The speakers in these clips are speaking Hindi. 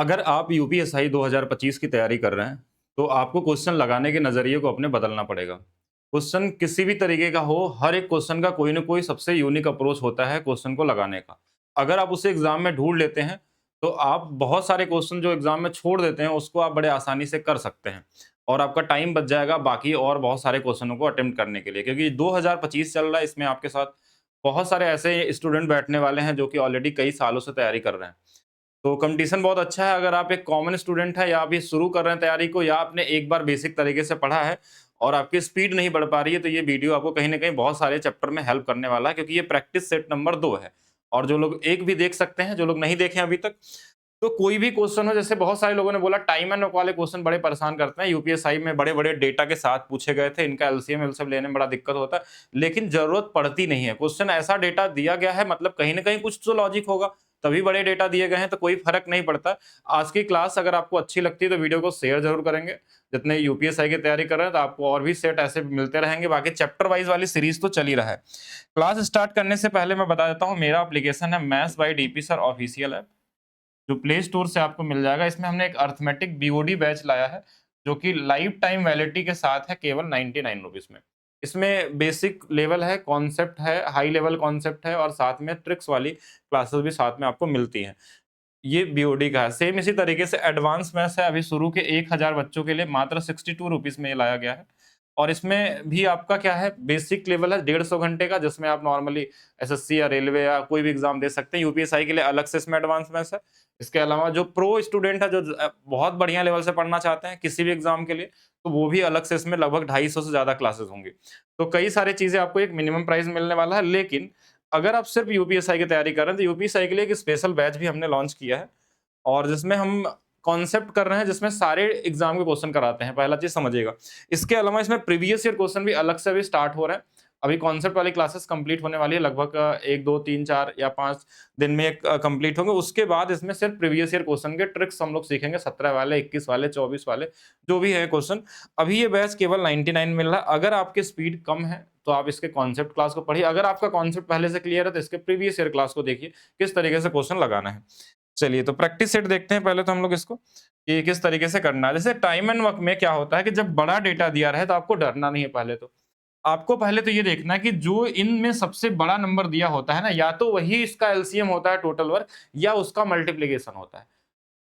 अगर आप यूपीएसआई 2025 की तैयारी कर रहे हैं, तो आपको क्वेश्चन लगाने के नज़रिए को अपने बदलना पड़ेगा। क्वेश्चन किसी भी तरीके का हो, हर एक क्वेश्चन का कोई न कोई सबसे यूनिक अप्रोच होता है क्वेश्चन को लगाने का। अगर आप उसे एग्ज़ाम में ढूँढ लेते हैं, तो आप बहुत सारे क्वेश्चन जो एग्ज़ाम में छोड़ देते हैं, उसको आप बड़े आसानी से कर सकते हैं और आपका टाइम बच जाएगा बाकी और बहुत सारे क्वेश्चनों को अटेम्प्ट करने के लिए। क्योंकि 2025 चल रहा है, इसमें आपके साथ बहुत सारे ऐसे स्टूडेंट बैठने वाले हैं, जो कि ऑलरेडी कई सालों से तैयारी कर रहे हैं। तो कॉम्पिटिशन बहुत अच्छा है। अगर आप एक कॉमन स्टूडेंट हैं या अभी शुरू कर रहे हैं तैयारी को या आपने एक बार बेसिक तरीके से पढ़ा है और आपकी स्पीड नहीं बढ़ पा रही है, तो ये वीडियो आपको कहीं न कहीं बहुत सारे चैप्टर में हेल्प करने वाला है, क्योंकि ये प्रैक्टिस सेट नंबर 2 है। और जो लोग 1 भी देख सकते हैं, जो लोग नहीं देखे हैं अभी तक, तो कोई भी क्वेश्चन हो, जैसे बहुत सारे लोगों ने बोला टाइम एंड वर्क वाले क्वेश्चन बड़े परेशान करते हैं। यूपीएसआई में बड़े-बड़े डेटा के साथ पूछे गए थे, इनका एलसीएम एलसीएम लेने में बड़ा दिक्कत होता है, लेकिन ज़रूरत पड़ती नहीं है। क्वेश्चन ऐसा डेटा दिया गया है, मतलब कहीं न कहीं कुछ तो लॉजिक होगा, तभी बड़े डेटा दिए गए हैं, तो कोई फ़र्क नहीं पड़ता। आज की क्लास अगर आपको अच्छी लगती है, तो वीडियो को शेयर ज़रूर करेंगे। जितने यूपीएसआई की तैयारी कर रहे हैं, तो आपको और भी सेट ऐसे मिलते रहेंगे। बाकी चैप्टर वाइज़ वाली सीरीज़ तो चल ही रहा है। क्लास स्टार्ट करने से पहले मैं बता देता हूँ, मेरा एप्लीकेशन है maths by DP sir official app, जो प्ले स्टोर से आपको मिल जाएगा। इसमें हमने एक अरिथमेटिक बीओडी बैच लाया है, जो कि लाइफ टाइम वैलिडिटी के साथ है, केवल 99 रुपीज़ में। इसमें बेसिक लेवल है, कॉन्सेप्ट है, हाई लेवल कॉन्सेप्ट है और साथ में ट्रिक्स वाली क्लासेस भी साथ में आपको मिलती हैं। ये बीओडी का है। सेम इसी तरीके से एडवांस मैथ्स है, अभी शुरू के 1000 बच्चों के लिए मात्र 62 रुपीज़ में ये लाया गया है। और इसमें भी आपका क्या है, बेसिक लेवल है 150 घंटे का, जिसमें आप नॉर्मली एसएससी या रेलवे या कोई भी एग्ज़ाम दे सकते हैं। यूपीएसआई के लिए अलग से इसमें एडवांस मैथ्स है। इसके अलावा जो प्रो स्टूडेंट है, जो बहुत बढ़िया लेवल से पढ़ना चाहते हैं किसी भी एग्ज़ाम के लिए, तो वो भी अलग से इसमें लगभग 250 से ज़्यादा क्लासेस होंगी। तो कई सारी चीज़ें आपको एक मिनिमम प्राइस मिलने वाला है। लेकिन अगर आप सिर्फ़ यूपीएसआई की तैयारी कर रहे हैं, तो यूपीएसआई के लिए एक स्पेशल बैच भी हमने लॉन्च किया है। और जिसमें हम कॉन्सेप्ट कर रहे हैं, जिसमें सारे एग्जाम के क्वेश्चन कराते हैं, पहला चीज़ समझिएगा। इसके अलावा इसमें प्रीवियस ईयर क्वेश्चन भी अलग से अभी स्टार्ट हो रहे हैं। अभी कॉन्सेप्ट वाली क्लासेस कंप्लीट होने वाली है, लगभग 1, 2, 3, 4 या 5 दिन में कंप्लीट होंगे। उसके बाद इसमें सिर्फ प्रीवियस ईयर क्वेश्चन के ट्रिक्स हम लोग सीखेंगे, 17 वाले, 21 वाले, 24 वाले, जो भी है क्वेश्चन। अभी ये बैच केवल 99 मिल रहा है। अगर आपकी स्पीड कम है, तो आप इसके कॉन्सेप्ट क्लास को पढ़िए। अगर आपका कॉन्सेप्ट पहले से क्लियर है, तो इसके प्रीवियस ईयर क्लास को देखिए, किस तरीके से क्वेश्चन लगाना है। चलिए, तो प्रैक्टिस सेट देखते हैं पहले तो हम लोग इसको, कि किस तरीके से करना है। जैसे टाइम एंड वर्क में क्या होता है कि जब बड़ा डेटा दिया रहे, तो आपको डरना नहीं है पहले तो। आपको पहले तो ये देखना है कि जो इनमें सबसे बड़ा नंबर दिया होता है ना, या तो वही इसका एलसीएम होता है टोटल वर्क, या उसका मल्टीप्लिकेशन होता है।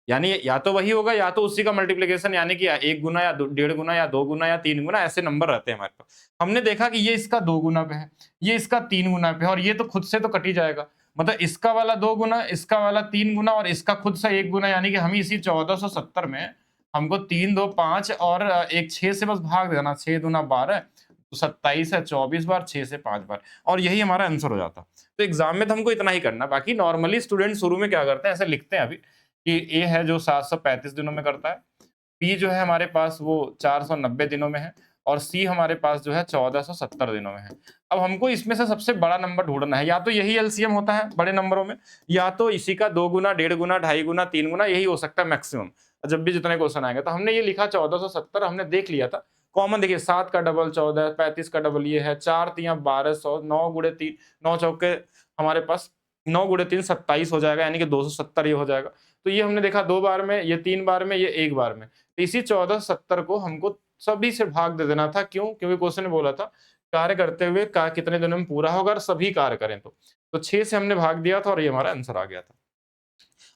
यानी या तो वही होगा या तो उसी का मल्टीप्लिकेशन, यानी कि 1 गुना या 1.5 गुना या 2 गुना या 3 गुना, ऐसे नंबर रहते हैं हमारे पास। हमने देखा कि ये इसका 2 गुना पे है, ये इसका 3 गुना पे है, और ये तो खुद से तो कट ही जाएगा। मतलब इसका वाला 2 गुना, इसका वाला 3 गुना और इसका खुद से 1 गुना, यानी कि हम इसी 1470 में हमको 3, 2, 5 और 1 6 से बस भाग देना। 6 दूना 12, तो 27 है 24 बार, 6 से 5 बार, और यही हमारा आंसर हो जाता। तो एग्ज़ाम में तो हमको इतना ही करना है। बाकी नॉर्मली स्टूडेंट शुरू में क्या करते हैं, ऐसे लिखते हैं अभी कि ए है जो 735 दिनों में करता है, बी जो है हमारे पास वो 490 दिनों में है, और सी हमारे पास जो है 1470 दिनों में है। अब हमको इसमें से सबसे बड़ा नंबर ढूँढना है, या तो यही एलसीएम होता है बड़े नंबरों में, या तो इसी का 2 गुना, 1.5 गुना, 2.5 गुना, 3 गुना, यही हो सकता है मैक्सिमम। जब भी जितने क्वेश्चन आएँगे, तो हमने ये लिखा 1470, हमने देख लिया था। कॉमन देखिए, 7 का डबल 14, 35 का डबल ये है, 4 तिया 1200, 9 गुणे 3, 9 चौके हमारे पास 9 गुणे 3 27 हो जाएगा, यानी कि 270 ये हो जाएगा। तो ये हमने देखा 2 बार में, ये 3 बार में, ये 1 बार में। तो इसी 1470 को हमको सभी से भाग दे देना था। क्यों? क्योंकि क्वेश्चन ने बोला था कार्य करते हुए का कितने दिनों में पूरा होगा, और सभी कार्य करें तो। 6 से हमने भाग दिया था और ये हमारा आंसर आ गया था।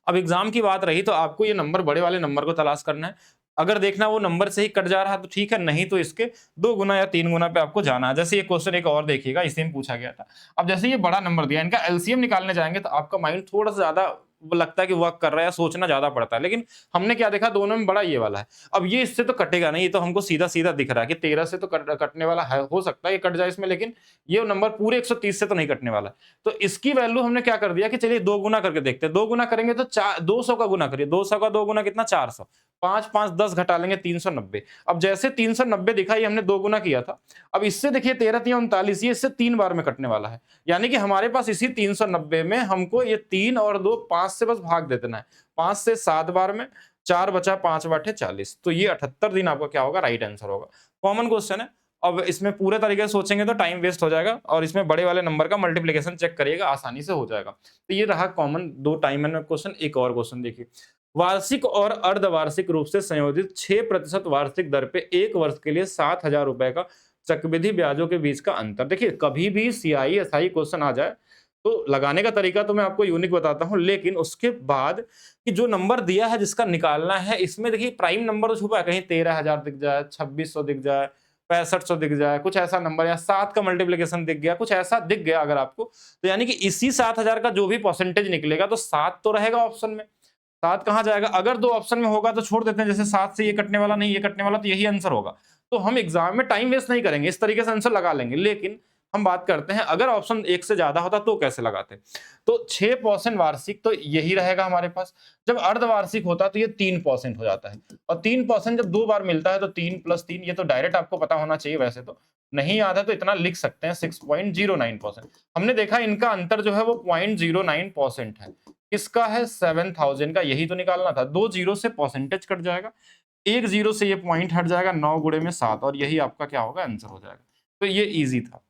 अब एग्जाम की बात रही, तो आपको ये नंबर, बड़े वाले नंबर को तलाश करना है। अगर देखना वो नंबर से ही कट जा रहा है तो ठीक है, नहीं तो इसके 2 गुना या 3 गुना पे आपको जाना है। जैसे ये क्वेश्चन एक और देखिएगा, इसी में पूछा गया था। अब जैसे ये बड़ा नंबर दिया, इनका एलसीएम निकालने जाएँगे, तो आपका माइंड थोड़ा-सा ज़्यादा वो लगता है कि वर्क कर रहा है, या सोचना ज़्यादा पड़ता है। लेकिन हमने क्या देखा, दोनों में बड़ा ये वाला है। अब ये इससे तो कटेगा नहीं, ये तो हमको सीधा-सीधा दिख रहा है कि 13 से तो कटने वाला है, हो सकता है ये कट जाए इसमें, लेकिन ये नंबर पूरे 130 से तो नहीं कटने वाला। तो इसकी वैल्यू हमने क्या कर दिया कि चलिए 2 गुना करके देखते हैं। 2 गुना करेंगे तो 200 का गुना करिए, 200 का 2 गुना कितना, 400, 5, 5, 10 घटा लेंगे 390। अब जैसे 390 दिखा, ये हमने 2 गुना किया था। अब इससे देखिए 13 तिया 39, ये इससे 3 बार में कटने वाला है। यानी कि हमारे पास इसी 390 में हमको ये 3 और 2, 5 से बस भाग दे देना है। 5 से 7 बार में, 4 बचा, 5 बाटे 40, तो ये 78 दिन आपका क्या होगा, राइट आंसर होगा। कॉमन क्वेश्चन है। अब इसमें पूरे तरीके से सोचेंगे तो टाइम वेस्ट हो जाएगा, और इसमें बड़े वाले नंबर का मल्टीप्लिकेशन चेक करिएगा, आसानी से हो जाएगा। तो ये रहा कॉमन 2 टाइम एंड क्वेश्चन। एक और क्वेश्चन देखिए, वार्षिक और अर्धवार्षिक रूप से संयोजित 6% वार्षिक दर पे 1 वर्ष के लिए 7,000 रुपए का चक्रवृद्धि ब्याजों के बीच का अंतर। देखिए, कभी भी सीआई एसआई क्वेश्चन आ जाए तो लगाने का तरीका तो मैं आपको यूनिक बताता हूं, लेकिन उसके बाद कि जो नंबर दिया है जिसका निकालना है, इसमें देखिए प्राइम नंबर तो छुपा है, कहीं 13,000 दिख जाए, 2600 दिख जाए, 6500 दिख जाए, कुछ ऐसा नंबर, या 7 का मल्टीप्लीकेशन दिख गया, कुछ ऐसा दिख गया अगर आपको, तो यानी कि इसी 7,000 का जो भी परसेंटेज निकलेगा तो 7 तो रहेगा ऑप्शन में। 7 कहाँ जाएगा? अगर 2 ऑप्शन में होगा तो छोड़ देते हैं, जैसे 7 से ये कटने वाला नहीं, ये कटने वाला, तो यही आंसर होगा। तो हम एग्जाम में टाइम वेस्ट नहीं करेंगे, इस तरीके से आंसर लगा लेंगे। लेकिन हम बात करते हैं अगर ऑप्शन 1 से ज्यादा होता तो कैसे लगाते? तो 6% वार्षिक तो यही रहेगा हमारे पास। जब अर्धवार्षिक होता तो ये 3% हो जाता है, और 3% जब 2 बार मिलता है तो 3 + 3, ये तो डायरेक्ट आपको पता होना चाहिए, वैसे तो नहीं याद है तो इतना लिख सकते हैं, 6.09%। हमने देखा इनका अंतर जो है वो 0.09% है। किसका है? 7,000 का। यही तो निकालना था। 2 जीरो से परसेंटेज कट जाएगा, 1 जीरो से ये पॉइंट हट जाएगा, 9 गुणे में 7, और यही आपका क्या होगा? आंसर हो जाएगा। तो ये इजी था।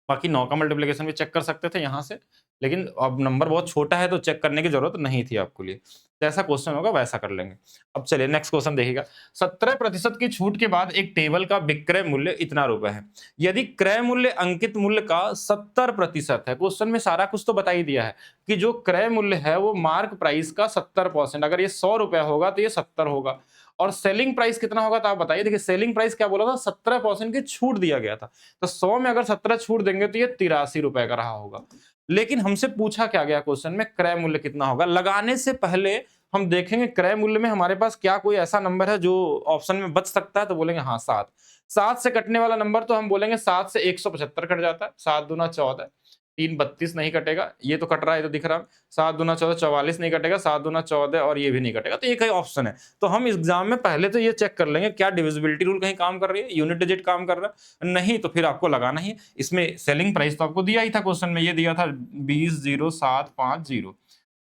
बाकी 9 का मल्टीप्लिकेशन भी चेक कर सकते थे यहाँ से, लेकिन अब नंबर बहुत छोटा है तो चेक करने की जरूरत नहीं थी आपको लिए। जैसा क्वेश्चन होगा वैसा कर लेंगे। अब चलिए नेक्स्ट क्वेश्चन देखिएगा। 17% की छूट के बाद एक टेबल का विक्रय मूल्य इतना रुपए है। यदि क्रय मूल्य अंकित मूल्य का 70% है, क्वेश्चन में सारा कुछ तो बता ही दिया है कि जो क्रय मूल्य है वो मार्क प्राइस का 70%, अगर ये 100 रुपए होगा तो ये 70 होगा, और सेलिंग प्राइस कितना होगा तो आप बताइए। देखिए, सेलिंग प्राइस क्या बोला था? 17% की छूट दिया गया था, तो 100 में अगर 17 छूट देंगे तो ये 83 रुपए का रहा होगा। लेकिन हमसे पूछा क्या गया क्वेश्चन में? क्रय मूल्य कितना होगा। लगाने से पहले हम देखेंगे क्रय मूल्य में हमारे पास क्या कोई ऐसा नंबर है जो ऑप्शन में बच सकता है, तो बोलेंगे हाँ 7। 7 से कटने वाला नंबर तो हम बोलेंगे 7 से 175 कट जाता है, 7 दूना 14, 3 32 नहीं कटेगा, ये तो कट रहा है, तो दिख रहा है। 7 दूना 14 44 नहीं कटेगा, 7 दूना 14, और ये भी नहीं कटेगा, तो एक ही ऑप्शन है। तो हम एग्जाम में पहले तो ये चेक कर लेंगे क्या डिविजिबिलिटी रूल कहीं काम कर रही है, यूनिट डिजिट काम कर रहा है, नहीं तो फिर आपको लगाना ही है। इसमें सेलिंग प्राइस तो आपको दिया ही था क्वेश्चन में, ये दिया था 20,0750।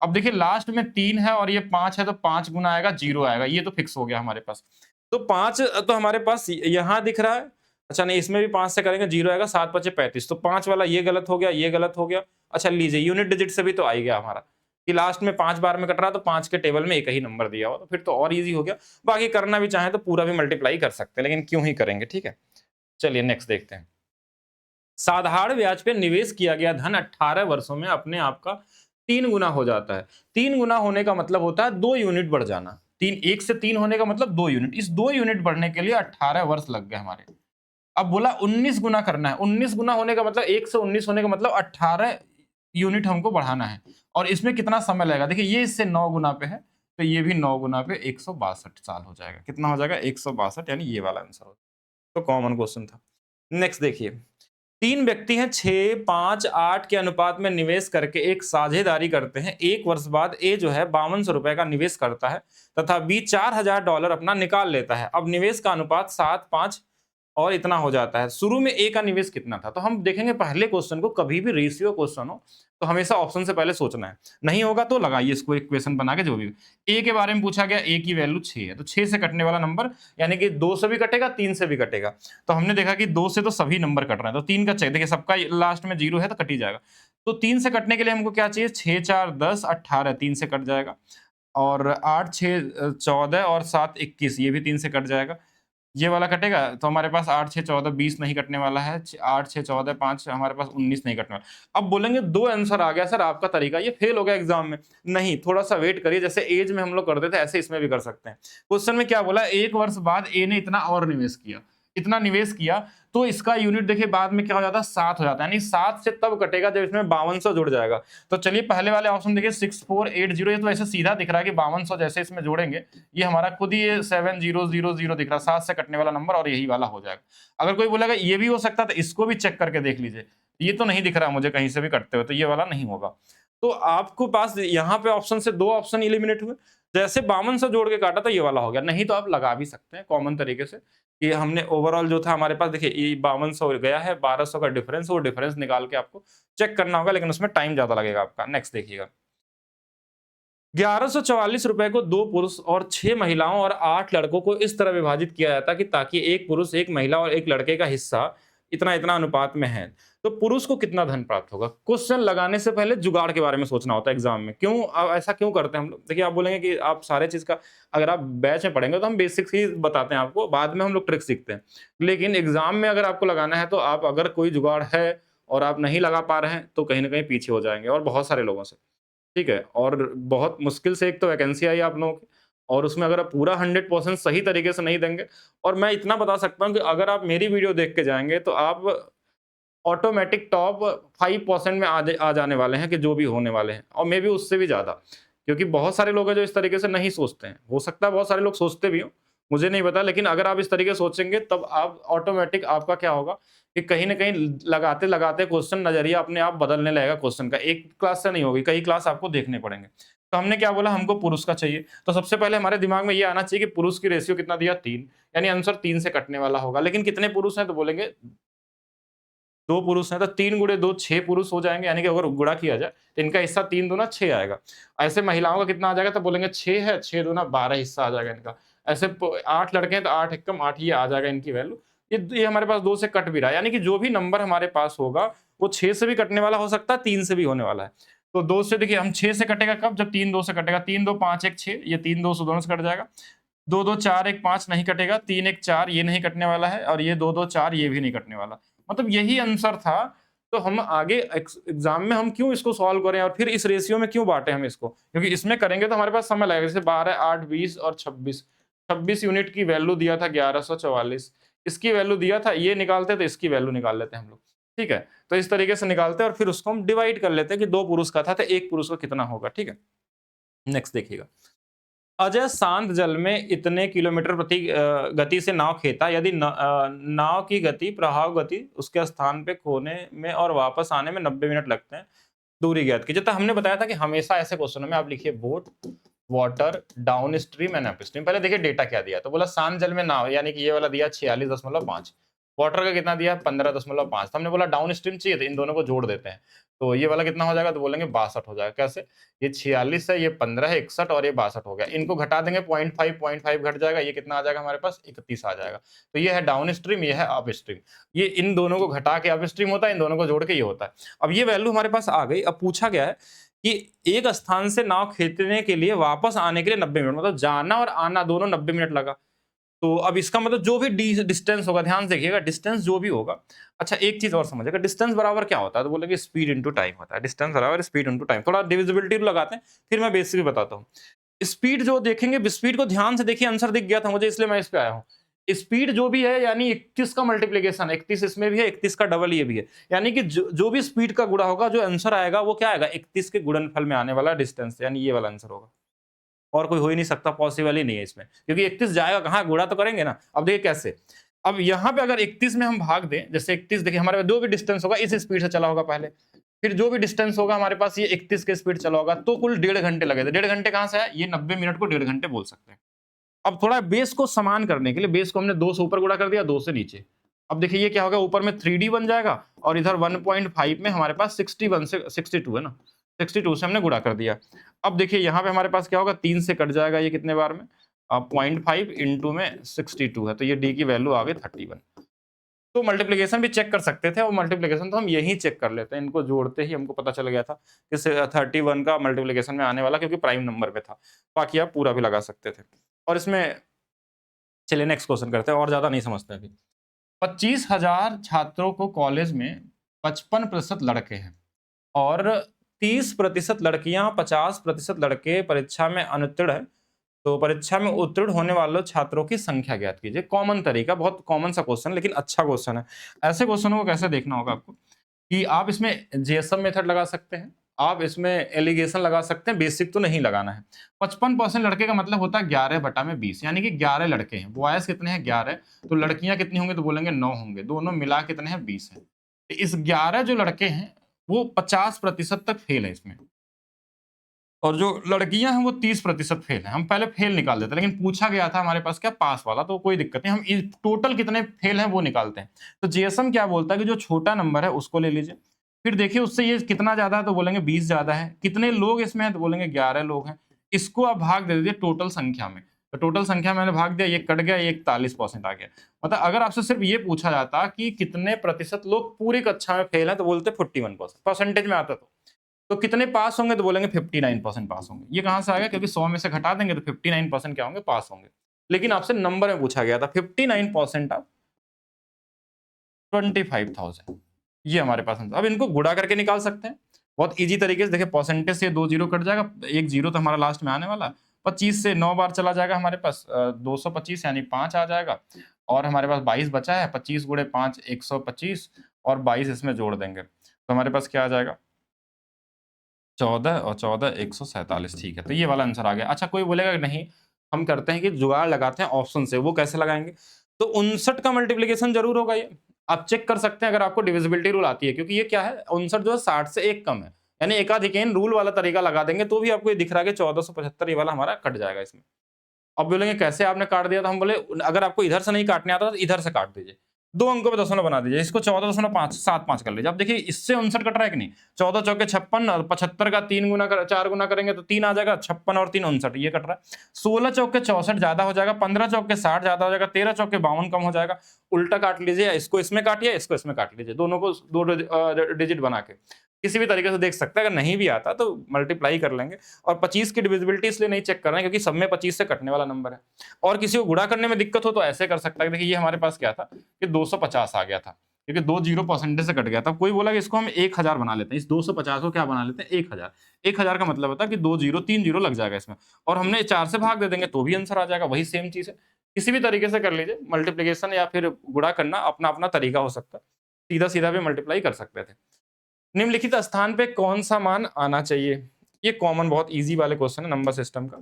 अब देखिए लास्ट में 3 है और ये 5 है, तो 5 गुना आएगा, 0 आएगा, ये तो फिक्स हो गया हमारे पास। तो 5 तो हमारे पास यहाँ दिख रहा है, अच्छा नहीं, इसमें भी 5 से करेंगे, 0 आएगा, 7 5 35, तो 5 वाला ये गलत हो गया, ये गलत हो गया। अच्छा लीजिए, यूनिट डिजिट से भी तो आ ही गया हमारा कि लास्ट में 5 बार में कट रहा, तो 5 के टेबल में एक ही नंबर दिया हो, तो फिर तो और इजी हो गया। बाकी करना भी चाहें तो पूरा भी मल्टीप्लाई कर सकते हैं, लेकिन क्यों ही करेंगे, ठीक है। चलिए नेक्स्ट देखते हैं। साधारण ब्याज पे निवेश किया गया धन 18 वर्षों में अपने आप का 3 गुना हो जाता है। 3 गुना होने का मतलब होता है 2 यूनिट बढ़ जाना। 1 से 3 होने का मतलब 2 यूनिट। इस 2 यूनिट बढ़ने के लिए 18 वर्ष लग गए हमारे। अब बोला 19 गुना करना है। 19 गुना होने का मतलब 1 से 19 होने का मतलब 18 यूनिट हमको बढ़ाना है, और इसमें कितना समय लगेगा? देखिए, ये इससे 9 गुना पे है, तो ये भी 9 गुना पे 162 साल हो जाएगा। कितना हो जाएगा? 162, यानी ये वाला आंसर हो। तो कॉमन क्वेश्चन था। नेक्स्ट देखिए, 3 व्यक्ति हैं, 6, 5, 8 के अनुपात में निवेश करके एक साझेदारी करते हैं। 1 वर्ष बाद ए जो है 5200 रुपए का निवेश करता है तथा बी $4000 अपना निकाल लेता है। अब निवेश का अनुपात 7, 5 और इतना हो जाता है। शुरू में ए का निवेश कितना था? तो हम देखेंगे पहले क्वेश्चन को, कभी भी रेशियो क्वेश्चन हो तो हमेशा ऑप्शन से पहले सोचना है, नहीं होगा तो लगाइए इसको इक्वेशन बना के, जो भी। ए के बारे में पूछा गया, ए की वैल्यू 6 है, तो 6 से कटने वाला नंबर, यानी कि 2 से भी कटेगा, 3 से भी कटेगा। तो हमने देखा कि 2 से तो सभी नंबर कट रहे हैं, तो 3 का चेक, देखिए सबका लास्ट में 0 है तो कट ही जाएगा। तो 3 से कटने के लिए हमको क्या चाहिए? 6 4 10 18, 3 से कट जाएगा, और 8 6 14 और 7 21, ये भी 3 से कट जाएगा। ये वाला कटेगा, तो हमारे पास 8 6 14 20 नहीं कटने वाला है, 8 6 14 5 हमारे पास 19 नहीं कटने वाला। अब बोलेंगे 2 आंसर आ गया सर, आपका तरीका ये फेल हो गया एग्जाम में। नहीं, थोड़ा सा वेट करिए, जैसे एज में हम लोग करते थे ऐसे इसमें भी कर सकते हैं। क्वेश्चन में क्या बोला? 1 वर्ष बाद ए ने इतना और निवेश किया, इतना निवेश किया, तो इसका यूनिट देखिए बाद में क्या हो जाता है? 7 हो जाता है, यानी 7 से तब कटेगा जब इसमें 5200 जुड़ जाएगा। तो चलिए पहले वाले ऑप्शन देखिए 6480, ये तो ऐसे सीधा दिख रहा है कि 5200 जैसे इसमें जोड़ेंगे, ये हमारा खुद ही ये 7000 दिख रहा है, 7 से कटने वाला नंबर, और यही वाला हो जाएगा। अगर कोई बोलेगा ये भी हो सकता है, तो इसको भी चेक करके देख लीजिए, ये तो नहीं दिख रहा मुझे कहीं से भी कटते हुए, तो ये वाला नहीं होगा। तो आपको पास यहाँ पे ऑप्शन से 2 ऑप्शन एलिमिनेट हुए, जैसे 5200 जोड़ के काटा तो ये वाला हो गया। नहीं तो आप लगा भी सकते हैं कॉमन तरीके से, कि हमने ओवरऑल जो था हमारे पास, देखिए ये 5200 गया है, 1200 का डिफरेंस, वो डिफरेंस निकाल के आपको चेक करना होगा, लेकिन उसमें टाइम ज्यादा लगेगा आपका। नेक्स्ट देखिएगा, 1144 रुपए को 2 पुरुष और 6 महिलाओं और 8 लड़कों को इस तरह विभाजित किया जाता कि ताकि एक पुरुष, एक महिला और एक लड़के का हिस्सा इतना इतना अनुपात में है, तो पुरुष को कितना धन प्राप्त होगा। क्वेश्चन लगाने से पहले जुगाड़ के बारे में सोचना होता है एग्जाम में। क्यों ऐसा क्यों करते हैं हम लोग? देखिए, आप बोलेंगे कि आप सारे चीज का, अगर आप बैच में पढ़ेंगे तो हम बेसिक्स ही बताते हैं आपको, बाद में हम लोग ट्रिक सीखते हैं। लेकिन एग्जाम में अगर आपको लगाना है, तो आप अगर कोई जुगाड़ है और आप नहीं लगा पा रहे हैं, तो कहीं ना कहीं पीछे हो जाएंगे, और बहुत सारे लोगों से। ठीक है? और बहुत मुश्किल से एक तो वैकेंसी आई आप लोगों की, और उसमें अगर आप पूरा 100% सही तरीके से नहीं देंगे, और मैं इतना बता सकता हूँ कि अगर आप मेरी वीडियो देख के जाएँगे, तो आप ऑटोमैटिक टॉप 5% में आ जाने वाले हैं, कि जो भी होने वाले हैं, और मे बी उससे भी ज़्यादा। क्योंकि बहुत सारे लोग हैं जो इस तरीके से नहीं सोचते हैं। हो सकता है बहुत सारे लोग सोचते भी हों, मुझे नहीं पता, लेकिन अगर आप इस तरीके से सोचेंगे, तब आप ऑटोमैटिक आपका क्या होगा कि कहीं न कहीं लगाते-लगाते क्वेश्चन नज़रिया अपने आप बदलने लगेगा क्वेश्चन का। एक क्लास से नहीं होगी, कई क्लास आपको देखने पड़ेंगे। तो हमने क्या बोला, हमको पुरुष का चाहिए। तो सबसे पहले हमारे दिमाग में ये आना चाहिए कि पुरुष की रेशियो कितना दिया, 3, यानी आंसर 3 से कटने वाला होगा। लेकिन कितने पुरुष हैं? तो बोलेंगे 2 पुरुष हैं, तो 3 गुणे 2 6 पुरुष हो जाएँगे, यानी कि अगर गुणा किया जाए, तो इनका हिस्सा 3 दूना 6 आएगा। ऐसे महिलाओं का कितना आ जाएगा? तो बोलेंगे 6 है, 6 दूना 12 हिस्सा आ जाएगा इनका। ऐसे प 8 लड़के हैं, तो 8 एकम 8 ये आ जाएगा इनकी वैल्यू। ये हमारे पास 2 से कट भी रहा है, यानी कि जो भी नंबर हमारे पास होगा, वो 6 से भी कटने वाला हो सकता है, 3 से भी होने वाला है। तो 2 से देखिए, हम 6 से कटेगा कब? जब 3 2 से कटेगा। 3 2 5 1 6, ये 3 2 से दोनों से कट जाएगा। 2 2 4 1 5 नहीं कटेगा, 3 1 4 ये नहीं कटने वाला है, और ये 2 2 4 ये भी नहीं कटने वाला। मतलब यही आंसर था। तो हम आगे एग्जाम में हम क्यों इसको सॉल्व करें, और फिर इस रेशियो में क्यों बांटे हम इसको? क्योंकि इसमें करेंगे तो हमारे पास समय लगेगा। जैसे 12 8 20 और 26, 26 यूनिट की वैल्यू दिया था 1144, इसकी वैल्यू दिया था, ये निकालते तो इसकी वैल्यू निकाल लेते हैं हम लोग। ठीक है? तो इस तरीके से निकालते हैं, और फिर उसको हम डिवाइड कर लेते हैं कि 2 पुरुष का था, तो 1 पुरुष को कितना होगा। ठीक है? नेक्स्ट देखिएगा। अजय शांत जल में इतने किलोमीटर प्रति गति से नाव खेता, यदि नाव की गति, प्रवाह गति, उसके स्थान पे खोने में और वापस आने में 90 मिनट लगते हैं, दूरी ज्ञात कीजिए। तो हमने बताया था कि हमेशा ऐसे क्वेश्चनों में आप लिखिए boat, water, down stream and upstream. पहले देखिए डेटा क्या दिया, तो बोला शांत जल में नाव, यानी कि ये वाला दिया 46.5, वाटर का कितना दिया 15.5, तो हमने बोला डाउन स्ट्रीम चाहिए, तो इन दोनों को जोड़ देते हैं। तो ये वाला कितना हो जाएगा? तो बोलेंगे 62 हो जाएगा। कैसे? ये 46 है, ये 15 है, 61 और ये 62 हो गया। इनको घटा देंगे, 0.5 घट जाएगा, ये कितना आ जाएगा हमारे पास? 31 आ जाएगा। तो ये है डाउन स्ट्रीम, ये है अप स्ट्रीम। ये इन दोनों को घटा के अप स्ट्रीम होता है, इन दोनों को जोड़ के ये होता है। अब ये वैल्यू हमारे पास आ गई। अब पूछा गया है कि एक स्थान से नाव खींचने के लिए वापस आने के लिए 90 मिनट, मतलब जाना और आना दोनों 90 मिनट लगा। तो अब इसका मतलब जो भी डिस्टेंस होगा, ध्यान से देखिएगा, डिस्टेंस जो भी होगा। अच्छा, एक चीज और समझिएगा, डिस्टेंस बराबर क्या होता है? तो बोलेंगे स्पीड इनटू टाइम होता है। डिस्टेंस बराबर स्पीड इनटू टाइम। थोड़ा डिविजिबिलिटी लगाते हैं, फिर मैं बेसिक भी बताता हूँ। स्पीड जो देखेंगे, स्पीड को ध्यान से देखिए, आंसर दिख गया था मुझे, इसलिए मैं इस पे आया हूँ। स्पीड जो भी है, यानी 31 का मल्टीप्लीकेशन, 31 इसमें भी है, 31 का डबल ये भी है। यानी कि जो भी स्पीड का गुणा होगा, जो आंसर आएगा वो क्या आएगा? 31 के गुणनफल में आने वाला डिस्टेंस, यानी ये वाला आंसर होगा। और कोई हो ही नहीं सकता, पॉसिबल ही नहीं है इसमें, क्योंकि 31 जाएगा कहाँ? गुणा तो करेंगे ना। अब देखिए कैसे। अब यहाँ पे अगर 31 में हम भाग दें, जैसे 31 देखिए हमारे पास जो भी डिस्टेंस होगा इस स्पीड से चला होगा पहले, फिर जो भी डिस्टेंस होगा हमारे पास ये 31 के स्पीड चला होगा, तो कुल 1.5 घंटे लगे थे। 1.5 घंटे कहाँ से आया? ये 90 मिनट को 1.5 घंटे बोल सकते हैं। अब थोड़ा बेस को समान करने के लिए, बेस को हमने 2 से ऊपर गुणा कर दिया, 2 से नीचे। अब देखिए ये क्या होगा? ऊपर में 3D बन जाएगा, और इधर 1.5 में हमारे पास 61 से 62 है ना, 62 से हमने गुणा कर दिया। अब देखिए यहाँ पे हमारे पास क्या होगा? 3 से कट जाएगा ये कितने बार में? 0.5 इंटू में 62 है, तो ये डी की वैल्यू आ गई 31। तो मल्टीप्लिकेशन भी चेक कर सकते थे, और मल्टीप्लिकेशन तो हम यही चेक कर लेते हैं, इनको जोड़ते ही हमको पता चल गया था कि 31 का मल्टीप्लिकेशन में आने वाला, क्योंकि प्राइम नंबर पे था। बाकी आप पूरा भी लगा सकते थे। और इसमें चलिए नेक्स्ट क्वेश्चन करते हैं, और ज्यादा नहीं समझते अभी। 25,000 छात्रों को कॉलेज में 55% लड़के हैं, और 30% लड़कियां, 50% लड़के परीक्षा में अनुत्तीर्ण है। तो परीक्षा में उत्तीर्ण होने वाले छात्रों की संख्या ज्ञात कीजिए। कॉमन तरीका, बहुत कॉमन सा क्वेश्चन, लेकिन अच्छा क्वेश्चन है। ऐसे क्वेश्चनों को कैसे देखना होगा आपको, कि आप इसमें जेएसएम मेथड लगा सकते हैं, आप इसमें एलिगेशन लगा सकते हैं, बेसिक तो नहीं लगाना है। 55% लड़के का मतलब होता है 11/20, यानी कि 11 लड़के हैं। बॉयज कितने हैं? 11। तो लड़कियां कितनी होंगी? तो बोलेंगे 9 होंगे। दोनों मिला कितने हैं? 20 है। इस 11 जो लड़के हैं वो 50% तक फेल है इसमें, और जो लड़कियां हैं वो 30% फेल है। हम पहले फेल निकाल देते हैं, लेकिन पूछा गया था हमारे पास क्या? पास वाला, तो कोई दिक्कत नहीं, हम टोटल कितने फेल हैं वो निकालते हैं। तो जीएसएम क्या बोलता है कि जो छोटा नंबर है उसको ले लीजिए, फिर देखिए उससे ये कितना ज्यादा है, तो बोलेंगे 20 ज्यादा है। कितने लोग इसमें है? तो बोलेंगे 11 लोग हैं। इसको आप भाग दे दीजिए टोटल संख्या में, तो टोटल संख्या मैंने भाग दिया, ये कट गया, ये 41% आ गया। मतलब अगर आपसे सिर्फ ये पूछा जाता कि कितने प्रतिशत लोग पूरी कक्षा में फेल हैं, तो बोलते 41%, परसेंटेज में आता तो कितने पास होंगे, तो बोलेंगे 59% पास होंगे। ये कहां से आ गया, क्योंकि 100 में से घटा देंगे तो 59% क्या होंगे, पास होंगे। लेकिन आपसे नंबर में पूछा गया था 59% ऑफ 25,000। ये हमारे पास आंसर। अब इनको गुणा करके निकाल सकते हैं बहुत इजी तरीके से। देखिए परसेंटेज से 2 जीरो कट जाएगा, एक जीरो तो हमारा लास्ट में आने वाला। 25 से 9 बार चला जाएगा हमारे पास 225 यानी 5 आ जाएगा। और हमारे पास 22 बचा है, 25 गुणे 5 125 और 22 इसमें जोड़ देंगे तो हमारे पास क्या आ जाएगा, 14 और 14 147। ठीक है, तो ये वाला आंसर आ गया। अच्छा, कोई बोलेगा कि नहीं, हम करते हैं कि जुगाड़ लगाते हैं ऑप्शन से। वो कैसे लगाएंगे, तो 59 का मल्टीप्लीकेशन जरूर होगा। ये आप चेक कर सकते हैं अगर आपको डिविजिबिलिटी रूल आती है, क्योंकि ये क्या है, 59 जो है 60 से 1 कम है, यानी एकाधिकेन रूल वाला तरीका लगा देंगे तो भी आपको ये दिख रहा है कि 1475 ये वाला हमारा कट जाएगा इसमें। अब बोलेंगे कैसे आपने काट दिया, तो हम बोले अगर आपको इधर से नहीं काटने आता तो इधर से काट दीजिए, 2 अंकों पे दशमलव बना दीजिए, इसको 14.75 कर लीजिए। अब देखिए इससे 59 कट रहा है कि नहीं, 14 चौके 56 और 75 का 4 गुना करेंगे तो 3 आ जाएगा, 56 और 3 59, ये कट रहा है। 16 चौके 64 ज्यादा हो जाएगा, 15 चौके 60 ज्यादा हो जाएगा, 13 चौके 52 कम हो जाएगा। उल्टा काट लीजिए, इसको इसमें काटिए, इसको इसमें काट लीजिए, दोनों को 2 डिजिट बना के किसी भी तरीके से देख सकते हैं। अगर नहीं भी आता तो मल्टीप्लाई कर लेंगे। और 25 की डिविजिबिलिटी इसलिए नहीं चेक कर रहे हैं क्योंकि सब में 25 से कटने वाला नंबर है। और किसी को गुणा करने में दिक्कत हो तो ऐसे कर सकता है। देखिए ये हमारे पास क्या था कि 250 आ गया था, क्योंकि 2 जीरो परसेंटेज से कट गया था। कोई बोला कि इसको हम 1000 बना लेते हैं, इस 250 को क्या बना लेते हैं, 1000। 1000 का मतलब होता है कि 2 जीरो 3 जीरो लग जाएगा इसमें, और हमने 4 से भाग दे देंगे तो भी आंसर आ जाएगा। वही सेम चीज है, किसी भी तरीके से कर लीजिए मल्टीप्लीकेशन या फिर गुणा करना, अपना अपना तरीका हो सकता है। सीधा सीधा भी मल्टीप्लाई कर सकते थे। निम्नलिखित स्थान पे कौन सा मान आना चाहिए, ये कॉमन बहुत इजी वाले क्वेश्चन है नंबर सिस्टम का।